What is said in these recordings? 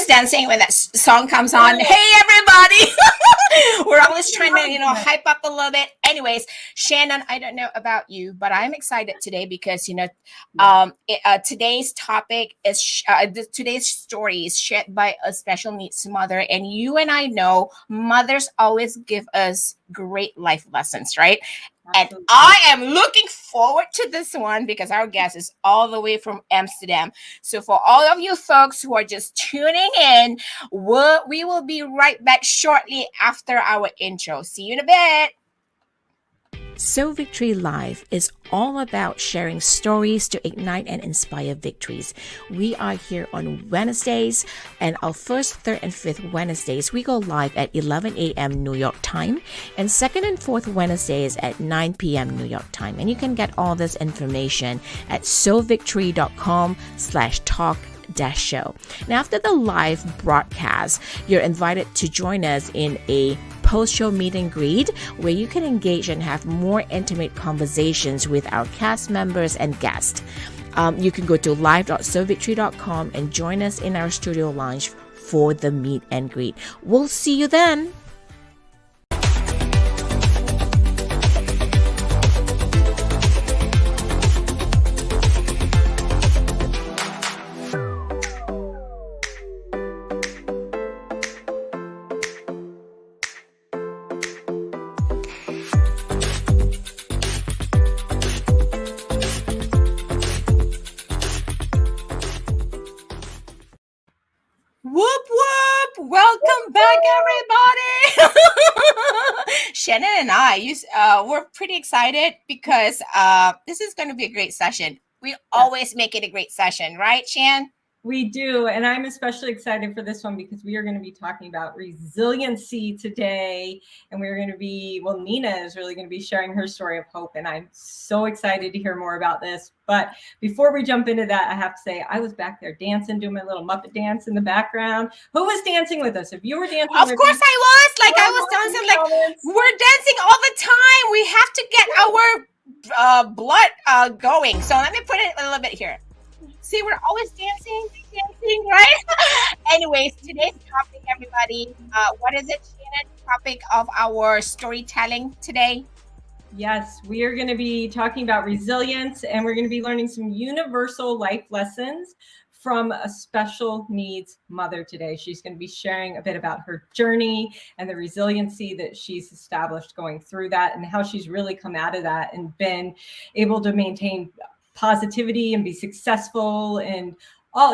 dancing when that song comes on. Hey, everybody! We're always trying to, hype up a little bit. Anyways, Shannon, I don't know about you, but I'm excited today because, today's topic is, today's story is shared by a special needs mother. And you and I know mothers always give us great life lessons, right? Absolutely. And I am looking forward to this one because our guest is all the way from Amsterdam. So for all of you folks who are just tuning in, we will be right back shortly after our intro. See you in a bit. SOW Victory Live is all about sharing stories to ignite and inspire victories. We are here on Wednesdays, and our first, third, and fifth Wednesdays, we go live at 11 a.m. New York time, and second and fourth Wednesdays at 9 p.m. New York time. And you can get all this information at sowvictory.com/talk show. Now, after the live broadcast, you're invited to join us in a post-show meet and greet where you can engage and have more intimate conversations with our cast members and guests. You can go to live.sowvictory.com and join us in our studio lounge for the meet and greet. We'll see you then. Welcome back, everybody. Shannon and I, we're pretty excited because this is going to be a great session. We always make it a great session, right, Shan? We do, and I'm especially excited for this one because we are going to be talking about resiliency today, and we're going to be, Nina is really going to be sharing her story of hope, and I'm so excited to hear more about this. But before we jump into that, I have to say, I was back there dancing, doing my little Muppet dance in the background. Who was dancing with us? If you were dancing of course I was. I was dancing, we're dancing all the time. We have to get our blood going. So let me put it a little bit here. See, we're always dancing, right? Anyways, today's topic, everybody, what is it, Shannon? Topic of our storytelling today? Yes, we are going to be talking about resilience, and we're going to be learning some universal life lessons from a special needs mother today. She's going to be sharing a bit about her journey and the resiliency that she's established going through that and how she's really come out of that and been able to maintain positivity and be successful and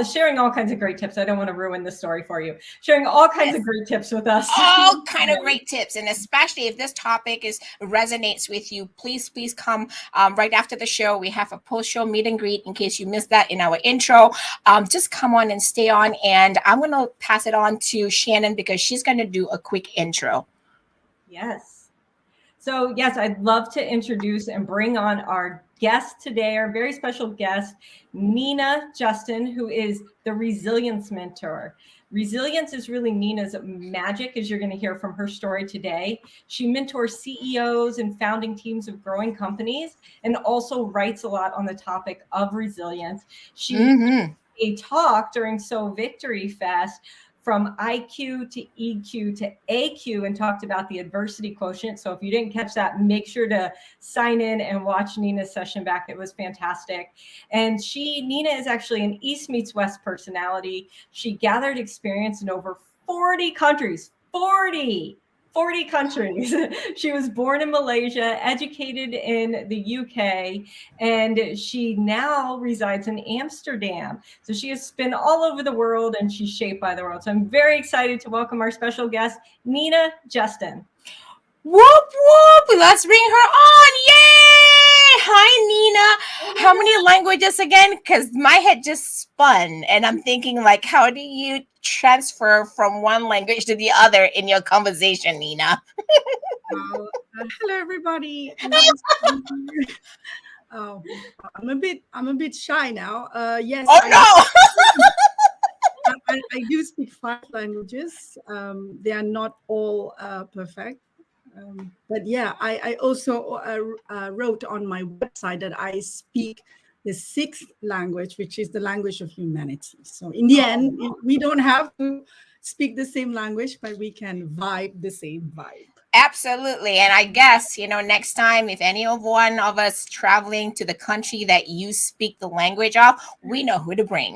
sharing all kinds of great tips. I don't want to ruin the story for you. Sharing all kinds of great tips with us. All kind of great tips. And especially if this topic resonates with you, please come right after the show. We have a post-show meet and greet in case you missed that in our intro. Just come on and stay on. And I'm going to pass it on to Shannon because she's going to do a quick intro. Yes. So yes, I'd love to introduce and bring on our guest today, our very special guest, Nina Justin, who is the Resilience Mentor. Resilience is really Nina's magic, as you're going to hear from her story today. She mentors CEOs and founding teams of growing companies and also writes a lot on the topic of resilience. She gave a talk during SOW Victory Fest from IQ to EQ to AQ and talked about the adversity quotient. So if you didn't catch that, make sure to sign in and watch Nina's session back. It was fantastic. And Nina is actually an East meets West personality. She gathered experience in over 40 countries, 40 countries. She was born in Malaysia, educated in the UK, and she now resides in Amsterdam. So she has been all over the world and she's shaped by the world. So I'm very excited to welcome our special guest, Nina Justin. Whoop, whoop. Let's bring her on. Yay! Hi, Nina. How many languages again? Because my head just spun and I'm thinking how do you transfer from one language to the other in your conversation, Nina? Hello, everybody. I'm a bit shy now. Yes. Oh, I do speak 5 languages. They are not all perfect. But yeah, I also wrote on my website that I speak the sixth language, which is the language of humanity. So in the end, we don't have to speak the same language, but we can vibe the same vibe. Absolutely. And I guess, next time, if any of one of us traveling to the country that you speak the language of, we know who to bring.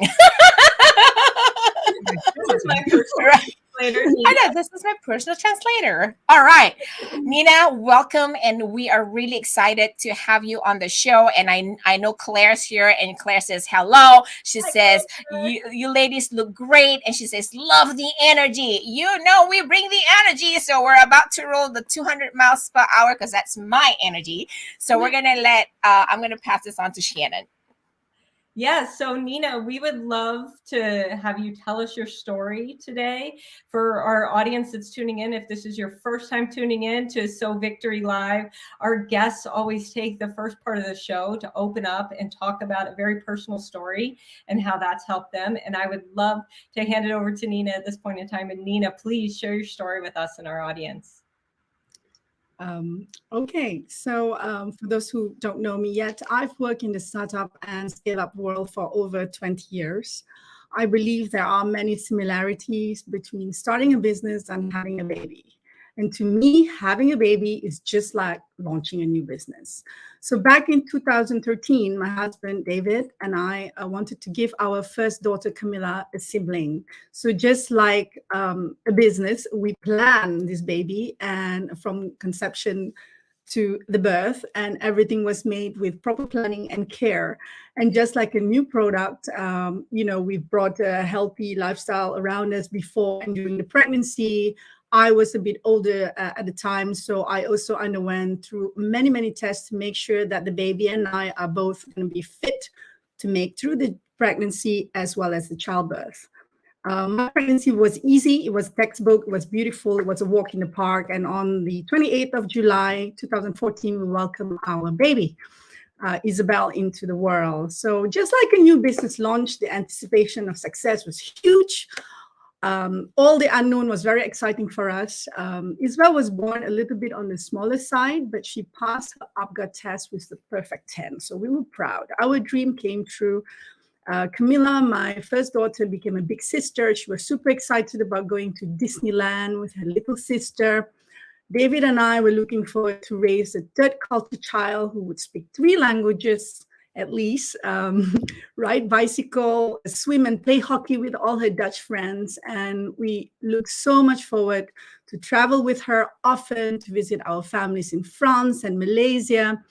This is my personal translator. I know, this is my personal translator. All right. Nina, welcome. And we are really excited to have you on the show. And I know Claire's here, and Claire says hello. She says, you ladies look great. And she says, love the energy. We bring the energy. So we're about to roll the 200 miles per hour because that's my energy. So we're going to I'm going to pass this on to Shannon. Yes. So Nina, we would love to have you tell us your story today. For our audience that's tuning in, if this is your first time tuning in to SOW Victory Live, our guests always take the first part of the show to open up and talk about a very personal story and how that's helped them. And I would love to hand it over to Nina at this point in time. And Nina, please share your story with us and our audience. Okay, so for those who don't know me yet, I've worked in the startup and scale-up world for over 20 years. I believe there are many similarities between starting a business and having a baby. And to me, having a baby is just like launching a new business. So back in 2013, my husband, David, and I wanted to give our first daughter, Camilla, a sibling. So just like a business, we planned this baby, and from conception to the birth, and everything was made with proper planning and care. And just like a new product, we've brought a healthy lifestyle around us before and during the pregnancy. I was a bit older at the time, so I also underwent through many, many tests to make sure that the baby and I are both going to be fit to make through the pregnancy as well as the childbirth. My pregnancy was easy. It was textbook. It was beautiful. It was a walk in the park. And on the 28th of July, 2014, we welcomed our baby, Isabel, into the world. So just like a new business launch, the anticipation of success was huge. All the unknown was very exciting for us. Isabel was born a little bit on the smaller side, but she passed her UPGAR test with the perfect 10. So we were proud. Our dream came true. Camilla, my first daughter, became a big sister. She was super excited about going to Disneyland with her little sister. David and I were looking forward to raise a third culture child who would speak 3 languages at least, ride bicycle, swim and play hockey with all her Dutch friends. And we look so much forward to travel with her often, to visit our families in France and Malaysia.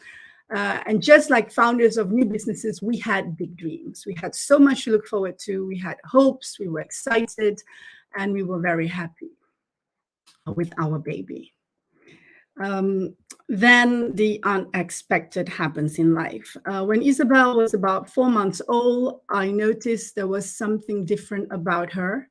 And just like founders of new businesses, we had big dreams. We had so much to look forward to. We had hopes, we were excited, and we were very happy with our baby. Then the unexpected happens in life. When Isabel was about 4 months old, I noticed there was something different about her.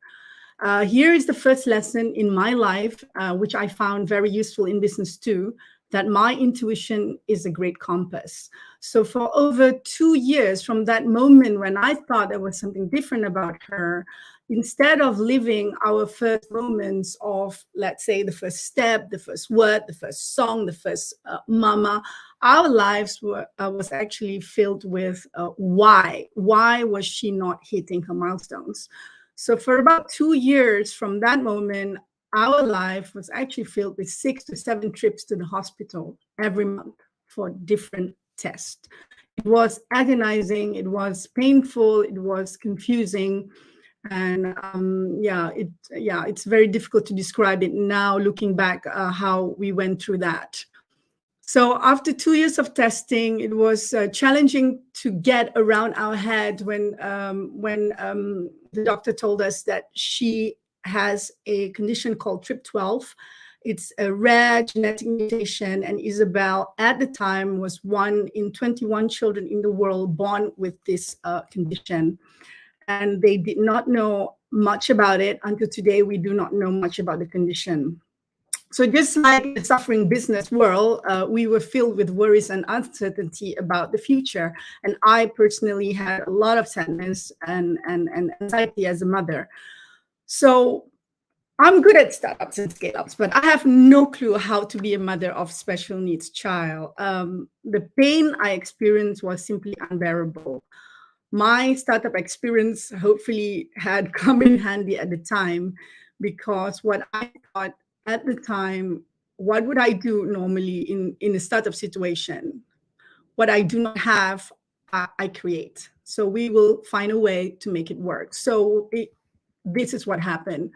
Here is the first lesson in my life, which I found very useful in business too, that my intuition is a great compass. So for over 2 years from that moment when I thought there was something different about her, instead of living our first moments of, let's say, the first step, the first word, the first song, the first mama, our lives was actually filled with why. Why was she not hitting her milestones? So for about 2 years from that moment, our life was actually filled with 6 to 7 trips to the hospital every month for different tests. It was agonizing, it was painful, it was confusing. And it's very difficult to describe it now, looking back how we went through that. So after 2 years of testing, it was challenging to get around our head when the doctor told us that she has a condition called TRP12. It's a rare genetic mutation, and Isabel at the time was 1 in 21 children in the world born with this condition. And they did not know much about it. Until today, we do not know much about the condition. So just like the suffering business world, we were filled with worries and uncertainty about the future. And I personally had a lot of sadness and anxiety as a mother. So I'm good at startups and scale-ups, but I have no clue how to be a mother of special needs child. The pain I experienced was simply unbearable. My startup experience hopefully had come in handy at the time, because what I thought at the time, what would I do normally in a startup situation? What I do not have, I create. So we will find a way to make it work. So this is what happened.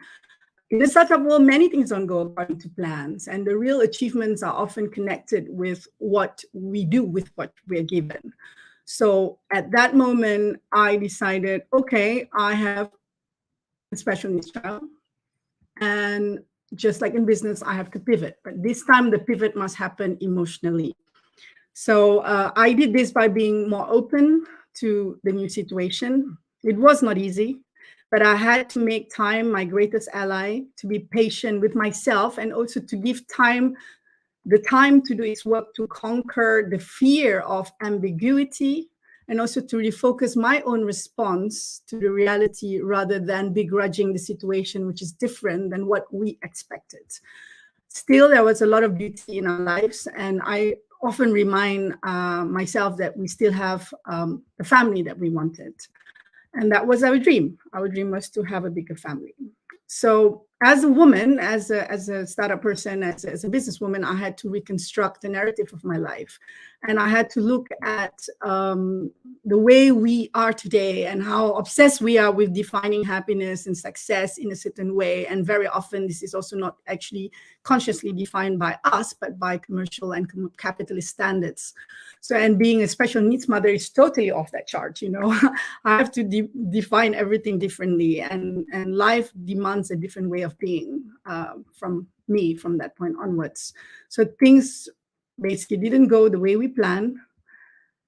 In the startup world, many things don't go according to plans, and the real achievements are often connected with what we do with what we're given. So at that moment, I decided, okay, I have a special needs child, and just like in business, I have to pivot. But this time, the pivot must happen emotionally. So I did this by being more open to the new situation. It was not easy, but I had to make time my greatest ally, to be patient with myself, and also to give time, the time to do its work, to conquer the fear of ambiguity, and also to refocus my own response to the reality rather than begrudging the situation, which is different than what we expected. Still, there was a lot of beauty in our lives, and I often remind myself that we still have the family that we wanted. And that was our dream. Our dream was to have a bigger family. So as a woman, as a startup person, as a businesswoman, I had to reconstruct the narrative of my life. And I had to look at the way we are today and how obsessed we are with defining happiness and success in a certain way. And very often, this is also not actually consciously defined by us, but by commercial and capitalist standards. So, and being a special needs mother is totally off that chart, you know. I have to define everything differently, and life demands a different way of being from me from that point onwards. So things basically didn't go the way we planned,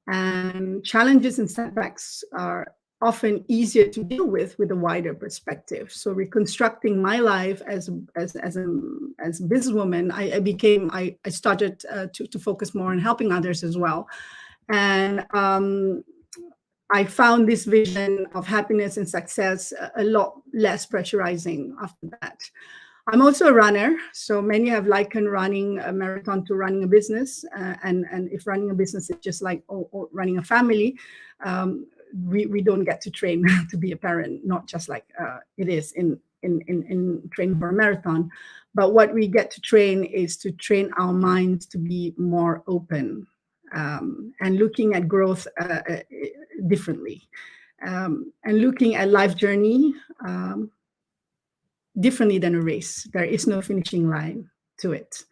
and challenges and setbacks are often easier to deal with a wider perspective. So reconstructing my life as a businesswoman, I started to focus more on helping others as well. And I found this vision of happiness and success a lot less pressurizing after that. I'm also a runner, so many have likened running a marathon to running a business. And if running a business is just like running a family, we don't get to train to be a parent, not just like it is in training for a marathon. But what we get to train is to train our minds to be more open, and looking at growth differently, and looking at life journey differently than a race. There is no finishing line to it.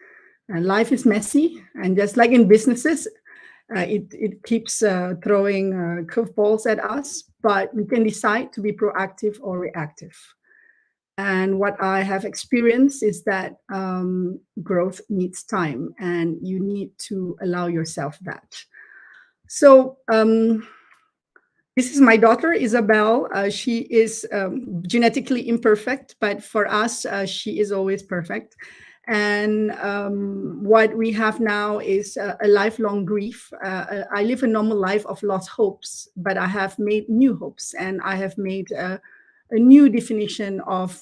And life is messy, and just like in businesses, it keeps throwing curveballs at us, but we can decide to be proactive or reactive. And what I have experienced is that growth needs time, and you need to allow yourself that. So this is my daughter, Isabel. She is genetically imperfect, but for us, she is always perfect. And what we have now is a lifelong grief. I live a normal life of lost hopes, but I have made new hopes, and I have made a new definition of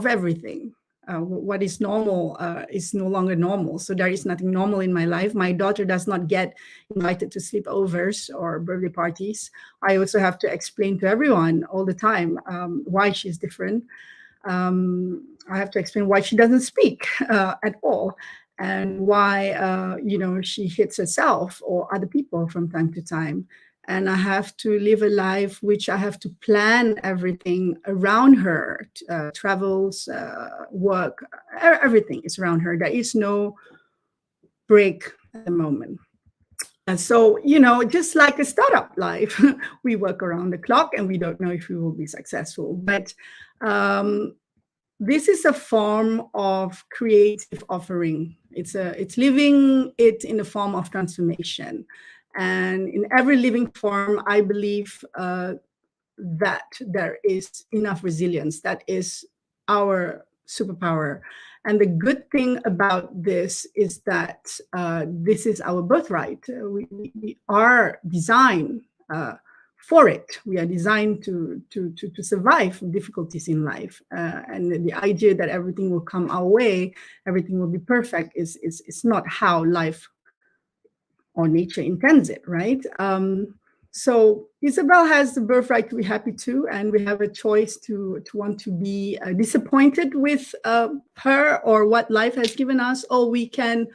everything. What is normal is no longer normal. So there is nothing normal in my life. My daughter does not get invited to sleepovers or birthday parties. I also have to explain to everyone all the time why she's different. I have to explain why she doesn't speak at all, and why she hits herself or other people from time to time. And I have to live a life which I have to plan everything around her, travels, work, everything is around her. There is no break at the moment. And so, just like a startup life, we work around the clock and we don't know if we will be successful. But this is a form of creative offering. It's living it in the form of transformation. And in every living form, I believe that there is enough resilience. That is our superpower. And the good thing about this is that this is our birthright. We are designed for it. We are designed to survive difficulties in life, and the idea that everything will come our way, everything will be perfect, is not how life or nature intends it, right? So Isabel has the birthright to be happy too, and we have a choice to want to be disappointed with her or what life has given us, or we can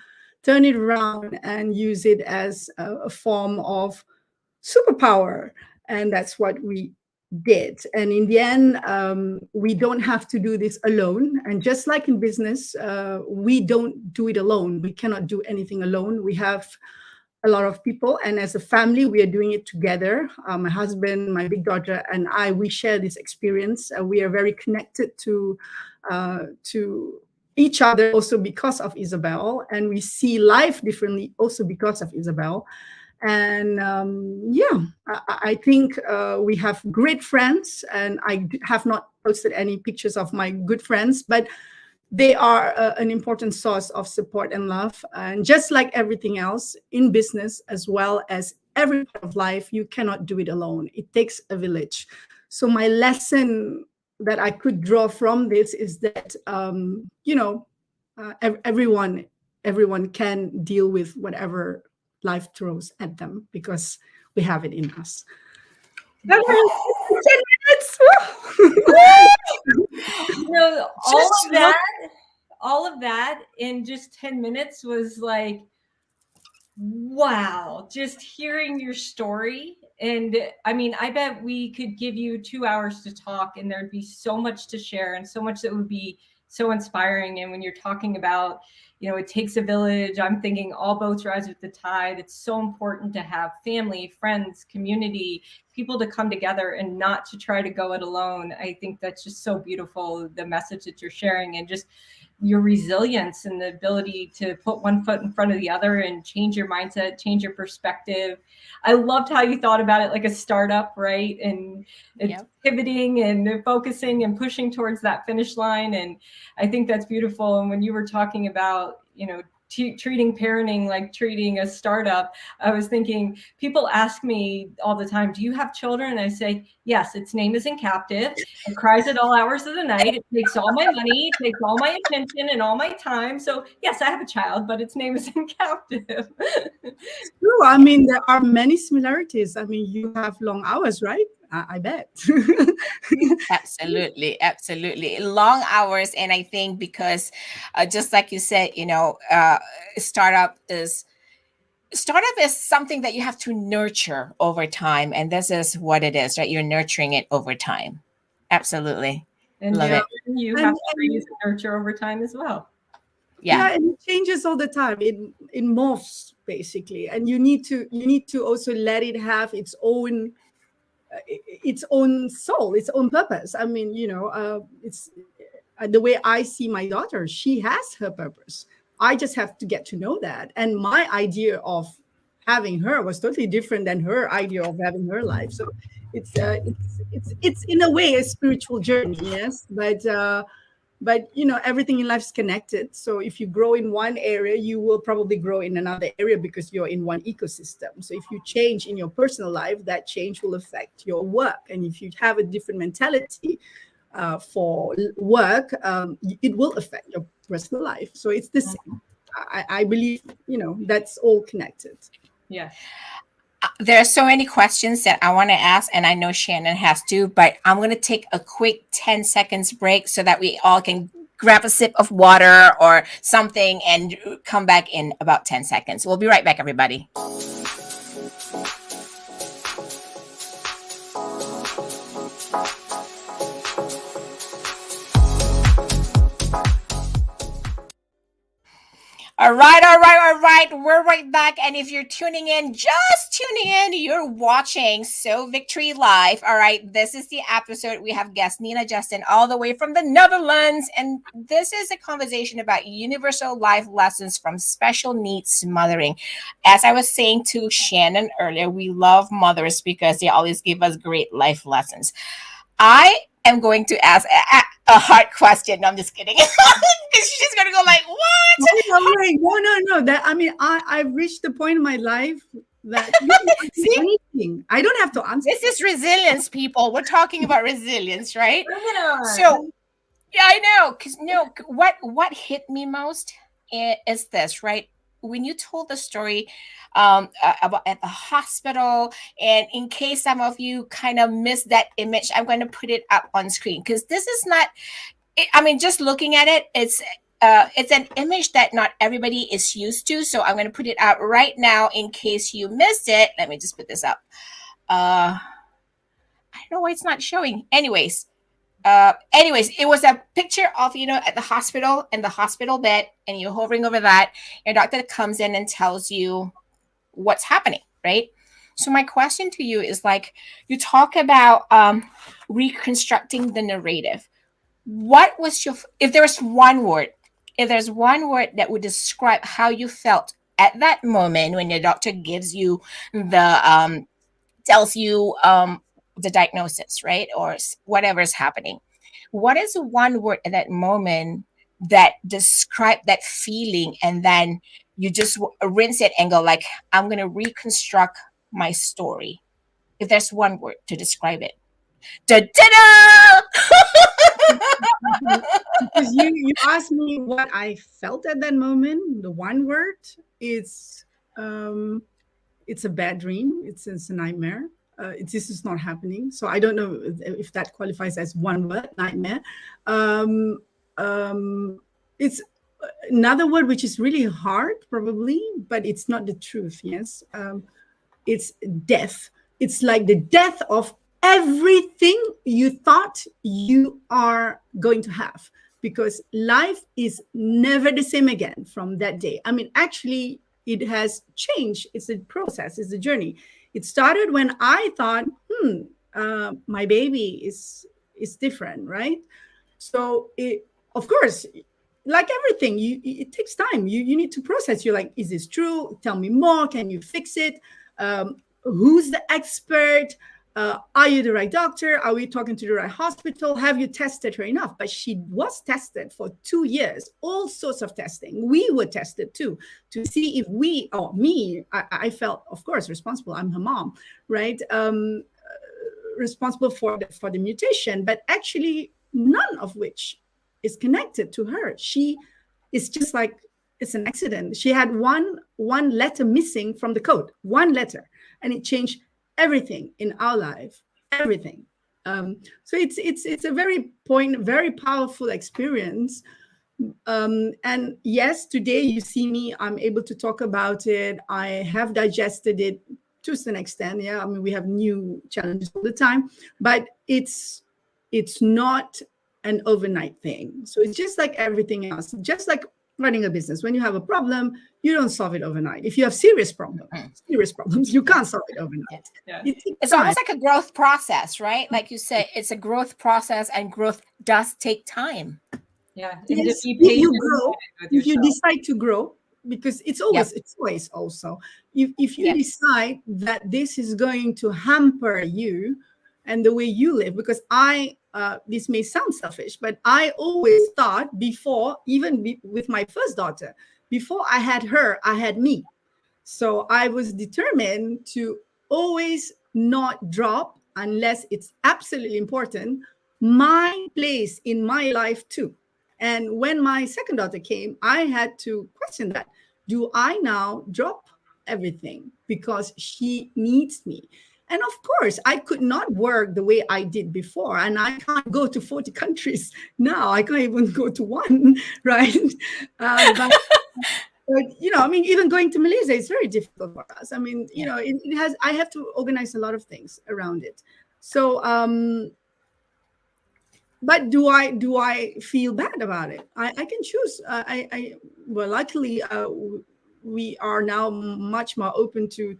turn it around and use it as a form of superpower. And that's what we did. And in the end, we don't have to do this alone. And just like in business, we don't do it alone. We cannot do anything alone. We have a lot of people, and as a family we are doing it together. My husband, my big daughter, and I, we share this experience. We are very connected to each other also because of Isabel, and we see life differently also because of Isabel. And I think we have great friends, and I have not posted any pictures of my good friends, but they are an important source of support and love. And just like everything else in business, as well as every part of life, you cannot do it alone. It takes a village. So my lesson that I could draw from this is that, everyone can deal with whatever life throws at them, because we have it in us. That was 10 minutes. All of that in just 10 minutes was like, wow, just hearing your story. And I mean, I bet we could give you 2 hours to talk, and there'd be so much to share and so much that would be so inspiring. And when you're talking about, it takes a village, I'm thinking all boats rise with the tide. It's so important to have family, friends, community, people to come together and not to try to go it alone. I think that's just so beautiful, the message that you're sharing, and just your resilience and the ability to put one foot in front of the other and change your mindset, change your perspective. I loved how you thought about it like a startup, right? And it's pivoting and focusing and pushing towards that finish line. And I think that's beautiful. And when you were talking about, treating parenting like treating a startup, I was thinking, people ask me all the time, do you have children? And I say, yes, its name is in captive. It cries at all hours of the night. It takes all my money, it takes all my attention and all my time. So yes, I have a child, but its name is in captive. True. I mean, there are many similarities. I mean, you have long hours, right? I bet. Absolutely. Long hours. And I think because just like you said, startup is something that you have to nurture over time. And this is what it is, right? You're nurturing it over time. Absolutely. And love it. You have to use nurture over time as well. Yeah, and it changes all the time. It morphs basically. And you need to also let it have its own soul, its own purpose. I mean, it's the way I see my daughter. She has her purpose. I just have to get to know that. And my idea of having her was totally different than her idea of having her life. So it's in a way a spiritual journey, yes. But everything in life is connected. So if you grow in one area, you will probably grow in another area because you're in one ecosystem. So if you change in your personal life, that change will affect your work. And if you have a different mentality for work, it will affect your personal life. So it's the same. I believe, that's all connected. Yeah. There are so many questions that I want to ask, and I know Shannon has to, but I'm going to take a quick 10 seconds break so that we all can grab a sip of water or something and come back in about 10 seconds. We'll be right back, everybody. All right. We're right back. And if you're just tuning in, you're watching So Victory Live. All right. This is the episode. We have guest Nina Justin all the way from the Netherlands. And this is a conversation about universal life lessons from special needs mothering. As I was saying to Shannon earlier, we love mothers because they always give us great life lessons. I am going to ask a hard question. No, I'm just kidding. Because she's going to go like, what? No. I've reached the point in my life that you can ask me See? anything. I don't have to answer. This is resilience, people. We're talking about resilience, right? Bring it on. So, yeah, I know. Because what hit me most is this, right? When you told the story about at the hospital, and in case some of you kind of missed that image, I'm going to put it up on screen because this is not. I mean, just looking at it, it's an image that not everybody is used to. So I'm going to put it out right now in case you missed it. Let me just put this up. I don't know why it's not showing. Anyways, it was a picture of, at the hospital and the hospital bed, and you're hovering over that. Your doctor comes in and tells you what's happening, right? So my question to you is, like, you talk about reconstructing the narrative. What was if there's one word that would describe how you felt at that moment when your doctor gives you tells you the diagnosis, right? Or whatever is happening. What is the one word at that moment that describe that feeling? And then you just rinse it and go like, I'm going to reconstruct my story. If there's one word to describe it. Da-da-da! Because you asked me what I felt at that moment. The one word, it's a bad dream. It's a nightmare. This is not happening. So I don't know if that qualifies as one word, nightmare. It's another word which is really hard, probably, but it's not the truth. Yes, it's death. It's like the death of everything you thought you are going to have, because life is never the same again from that day. I mean, actually, it has changed. It's a process. It's a journey. It started when I thought, my baby is different, right? So, of course, like everything, it takes time. You need to process. You're like, is this true? Tell me more. Can you fix it? Who's the expert? Are you the right doctor? Are we talking to the right hospital? Have you tested her enough? But she was tested for 2 years, all sorts of testing. We were tested too, to see if I felt, of course, responsible. I'm her mom, right? Responsible for the mutation, but actually none of which is connected to her. She is just like, it's an accident. She had one letter missing from the code, one letter, and it changed everything in our life, everything. So it's a very powerful experience. And yes, today you see me, I'm able to talk about it. I have digested it to an extent. Yeah, I mean, we have new challenges all the time, but it's not an overnight thing. So it's just like everything else, just like running a business. When you have a problem, you don't solve it overnight. If you have serious problems, you can't solve it overnight. Yeah. It's almost like a growth process, right? Like you said, it's a growth process, and growth does take time. Yeah. Yes, you grow. If you decide to grow, because it's always also, if you decide that this is going to hamper you and the way you live, because this may sound selfish, but I always thought before, even with my first daughter, before I had her, I had me. So I was determined to always not drop, unless it's absolutely important, my place in my life too. And when my second daughter came, I had to question that. Do I now drop everything because she needs me? And of course, I could not work the way I did before. And I can't go to 40 countries now. I can't even go to one, right? But I mean, even going to Malaysia is very difficult for us. I mean, I have to organize a lot of things around it. So, but do I feel bad about it? I can choose. Well, luckily, we are now much more open to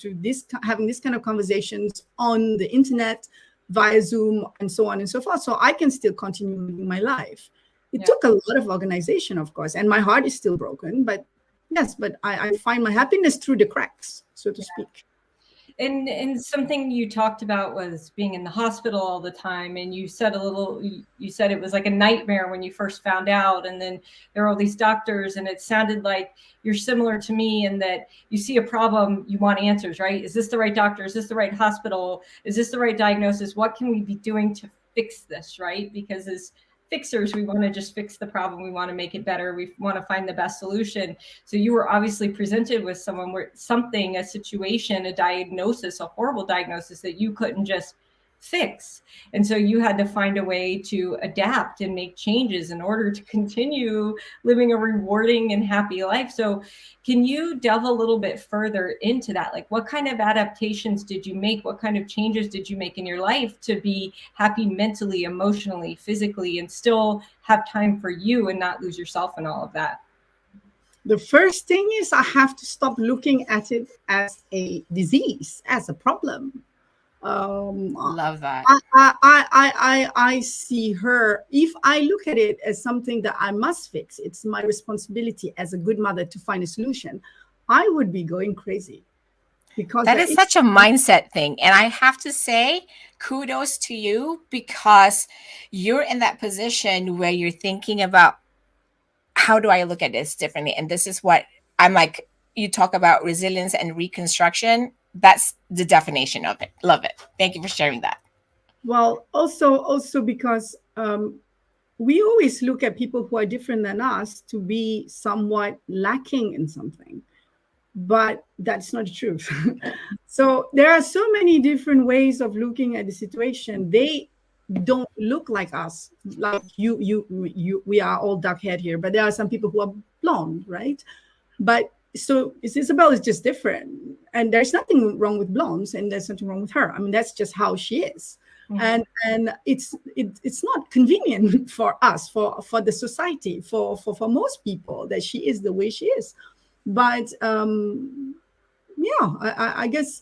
having this kind of conversations on the internet, via Zoom, and so on and so forth. So I can still continue living my life. It took a lot of organization, of course, and my heart is still broken. But yes, I find my happiness through the cracks, so to speak. And something you talked about was being in the hospital all the time, and you said you said it was like a nightmare when you first found out, and then there were all these doctors, and it sounded like you're similar to me in that you see a problem, you want answers, right? Is this the right doctor? Is this the right hospital? Is this the right diagnosis? What can we be doing to fix this, right? Because as fixers, we want to just fix the problem. We want to make it better. We want to find the best solution. So you were obviously presented with something, a situation, a diagnosis, a horrible diagnosis that you couldn't just fix. And so you had to find a way to adapt and make changes in order to continue living a rewarding and happy life. So can you delve a little bit further into that? Like, what kind of adaptations did you make? What kind of changes did you make in your life to be happy mentally, emotionally, physically, and still have time for you and not lose yourself in all of that? The first thing is I have to stop looking at it as a disease, as a problem. Love that. I see her, if I look at it as something that I must fix, it's my responsibility as a good mother to find a solution, I would be going crazy. Because that is such a mindset thing. And I have to say, kudos to you, because you're in that position where you're thinking about, how do I look at this differently? And this is what I'm like, you talk about resilience and reconstruction. That's the definition of it. Love it. Thank you for sharing that. Well, also because we always look at people who are different than us to be somewhat lacking in something, but that's not the truth. So there are so many different ways of looking at the situation. They don't look like us, like you. We are all dark haired here, but there are some people who are blonde, right? But so Isabel is just different, and there's nothing wrong with blondes, and there's nothing wrong with her. I mean, that's just how she is. Mm-hmm. And it's not convenient for us, for the society, for most people, that she is the way she is. But I guess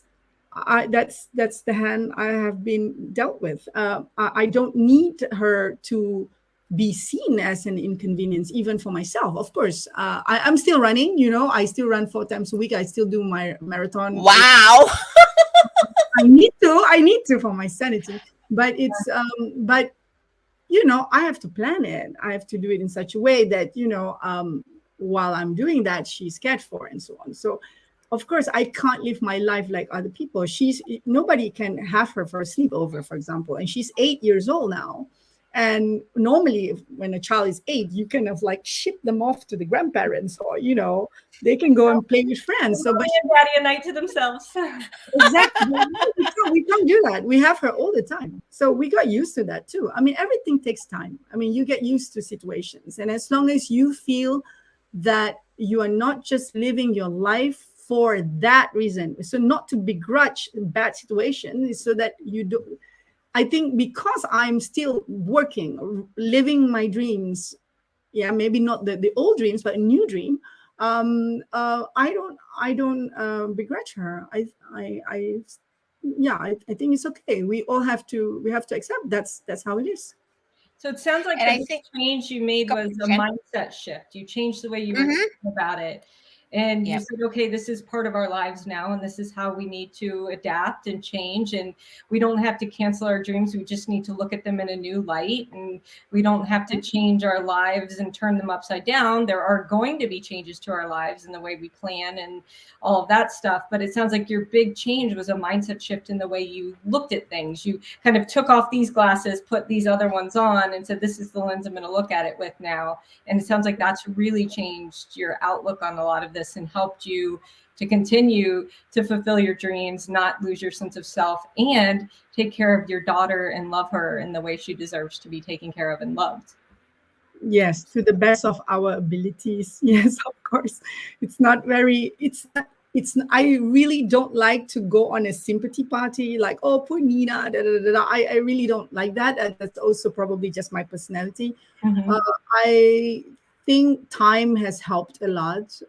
that's the hand I have been dealt with. I don't need her to be seen as an inconvenience, even for myself. Of course, I'm still running. I still run 4 times a week. I still do my marathon. Wow. I need to for my sanity. But it's but I have to plan it. I have to do it in such a way that while I'm doing that, she's cared for and so on. So of course I can't live my life like other people. Nobody can have her for a sleepover, for example, and she's 8 years old now. And normally when a child is 8, you kind of like ship them off to the grandparents, or they can go and play with friends. So but daddy a night to themselves. Exactly. We can't do that. We have her all the time. So we got used to that too. I mean, everything takes time. I mean, you get used to situations, and as long as you feel that you are not just living your life for that reason, so not to begrudge bad situations, so that you do. I think because I'm still working, living my dreams, maybe not the old dreams, but a new dream. I don't begrudge her. I think it's okay. We have to accept that's how it is. So it sounds like the change you made was a mindset shift. You changed the way you were thinking about it. And you said, okay, this is part of our lives now, and this is how we need to adapt and change. And we don't have to cancel our dreams. We just need to look at them in a new light. And we don't have to change our lives and turn them upside down. There are going to be changes to our lives in the way we plan and all of that stuff. But it sounds like your big change was a mindset shift in the way you looked at things. You kind of took off these glasses, put these other ones on, and said, this is the lens I'm going to look at it with now. And it sounds like that's really changed your outlook on a lot of this and helped you to continue to fulfill your dreams, not lose your sense of self, and take care of your daughter and love her in the way she deserves to be taken care of and loved. Yes, to the best of our abilities. Yes, of course. I really don't like to go on a sympathy party, like, oh, poor Nina, da, da, da, da. I really don't like that. And that's also probably just my personality. Mm-hmm. I think time has helped a lot,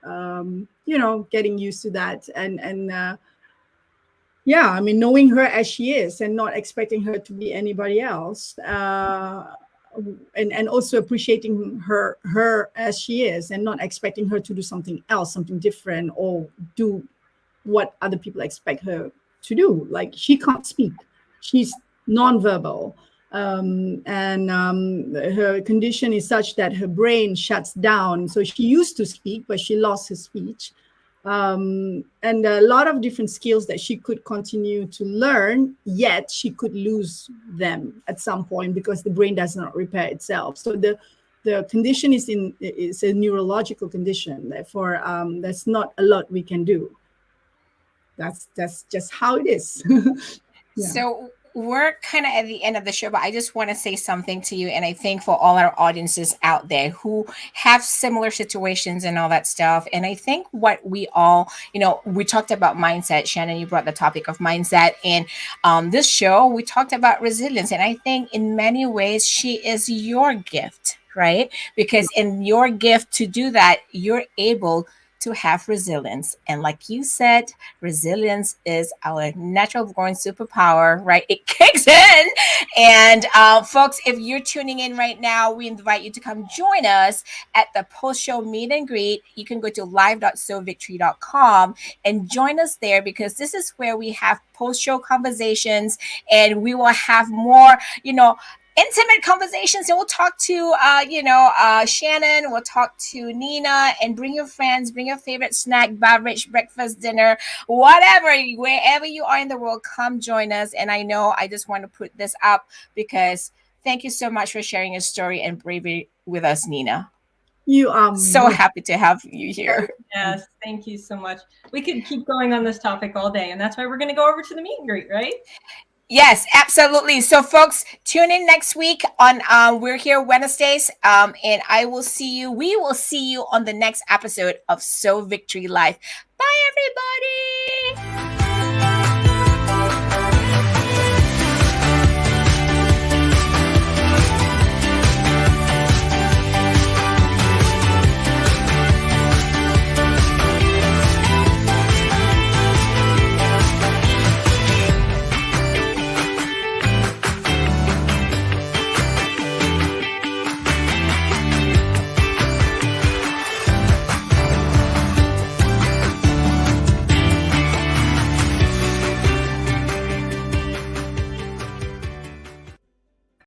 getting used to that. And I mean, knowing her as she is and not expecting her to be anybody else. And also appreciating her as she is and not expecting her to do something else, something different, or do what other people expect her to do. Like she can't speak. She's nonverbal. And her condition is such that her brain shuts down. So she used to speak, but she lost her speech. And a lot of different skills that she could continue to learn, yet she could lose them at some point because the brain does not repair itself. So the condition is a neurological condition. Therefore, there's not a lot we can do. That's just how it is. Yeah. So we're kind of at the end of the show, but I just want to say something to you. And I think for all our audiences out there who have similar situations and all that stuff. And I think what we all, we talked about mindset. Shannon, you brought the topic of mindset. And this show, we talked about resilience. And I think in many ways, she is your gift, right? Because in your gift to do that, you're able to have resilience. And like you said, resilience is our natural born superpower, right? It kicks in. And folks, if you're tuning in right now, we invite you to come join us at the post-show meet and greet. You can go to live.sowvictory.com and join us there, because this is where we have post-show conversations, and we will have more, intimate conversations, and we'll talk to Shannon, we'll talk to Nina, and bring your friends, bring your favorite snack, beverage, breakfast, dinner, whatever, wherever you are in the world, come join us. And I know I just want to put this up because thank you so much for sharing your story and bravery with us, Nina. You are so happy to have you here. Yes, thank you so much. We could keep going on this topic all day, and that's why we're going to go over to the meet and greet, right? Yes, absolutely. So folks, tune in next week on we're here Wednesdays, and we will see you on the next episode of So Victory Life. Bye everybody.